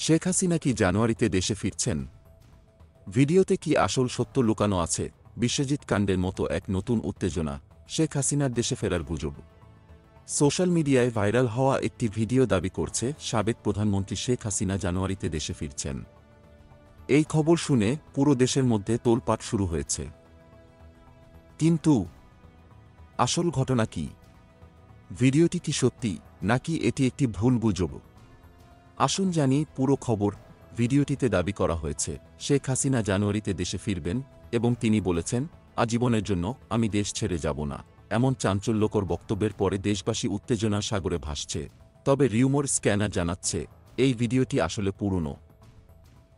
শেখ হাসিনা কি জানুয়ারিতে দেশে ফিরছেন? ভিডিওতে কি আসল সত্য লুকানো আছে? বিশ্বজিৎ কাণ্ডের মতো এক নতুন উত্তেজনা, শেখ হাসিনার দেশে ফেরার গুজব। সোশ্যাল মিডিয়ায় ভাইরাল হওয়া একটি ভিডিও দাবি করছে সাবেক প্রধানমন্ত্রী শেখ হাসিনা জানুয়ারিতে দেশে ফিরছেন। এই খবর শুনে পুরো দেশের মধ্যে তোলপাড় শুরু হয়েছে। কিন্তু আসল ঘটনা কি? ভিডিওটি কি সত্যি, নাকি এটি একটি ভুল গুজব? আসুন জানি পুরো খবর। ভিডিওটিতে দাবি করা হয়েছে শেখ হাসিনা জানুয়ারিতে দেশে ফিরবেন এবং তিনি বলেছেন, আজীবনের জন্য আমি দেশ ছেড়ে যাব না। এমন চাঞ্চল্যকর বক্তব্যের পরে দেশবাসী উত্তেজনার সাগরে ভাসছে। তবে রিউমর স্ক্যানার জানাচ্ছে এই ভিডিওটি আসলে পুরনো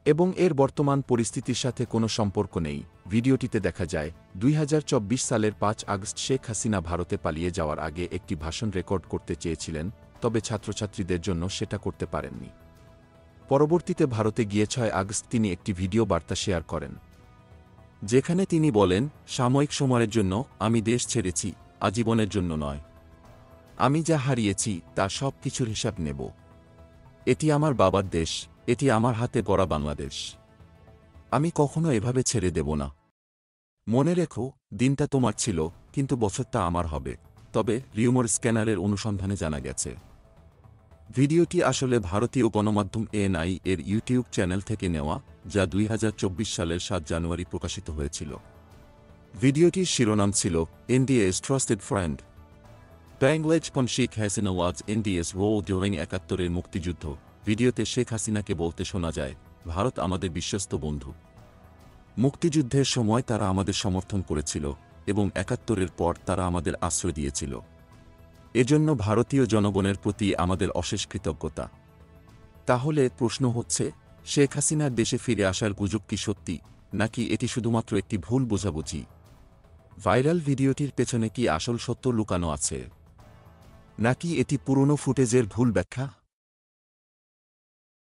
এবং এর বর্তমান পরিস্থিতির সাথে কোনো সম্পর্ক নেই। ভিডিওটিতে দেখা যায় 2024 সালের 5 আগস্ট শেখ হাসিনা ভারতে পালিয়ে যাওয়ার আগে একটি ভাষণ রেকর্ড করতে চেয়েছিলেন, তবে ছাত্রছাত্রীদের জন্য সেটা করতে পারেননি। পরবর্তীতে ভারতে গিয়ে 6 আগস্ট তিনি একটি ভিডিও বার্তা শেয়ার করেন, যেখানে তিনি বলেন, সাময়িক সময়ের জন্য আমি দেশ ছেড়েছি, আজীবনের জন্য নয়। আমি যা হারিয়েছি তার সব কিছুর হিসাব নেব। এটি আমার বাবার দেশ, এটি আমার হাতে গড়া বাংলাদেশ। আমি কখনো এভাবে ছেড়ে দেব না। মনে রেখো, দিনটা তোমার ছিল, কিন্তু বছরটা আমার হবে। তবে রিউমর স্ক্যানারের অনুসন্ধানে জানা গেছে ভিডিওটি আসলে ভারতীয় গণমাধ্যম এএনআই এর ইউটিউব চ্যানেল থেকে নেওয়া, যা 2024 সালের 7 জানুয়ারি প্রকাশিত হয়েছিল। ভিডিওটির শিরোনাম ছিল ইন্ডিয়া's ট্রাস্টেড ফ্রেন্ড, বাংলাদেশ পন শেখ হাসিনা ওয়াজ ইন্ডিয়া's রোল ডিউরিং 71-এর মুক্তিযুদ্ধ। ভিডিওতে শেখ হাসিনাকে বলতে শোনা যায়, ভারত আমাদের বিশ্বস্ত বন্ধু। মুক্তিযুদ্ধের সময় তারা আমাদের সমর্থন করেছিল এবং 71-এর পর তারা আমাদের আশ্রয় দিয়েছিল। এজন্য ভারতীয় জনগণের প্রতি আমাদের অশেষ কৃতজ্ঞতা। তাহলে প্রশ্ন হচ্ছে, শেখ হাসিনার দেশে ফিরে আসার গুজব কি সত্যি, নাকি এটি শুধুমাত্র একটি ভুল বোঝাবুঝি? ভাইরাল ভিডিওটির পেছনে কি আসল সত্য লুকানো আছে, নাকি এটি পুরনো ফুটেজের ভুল ব্যাখ্যা?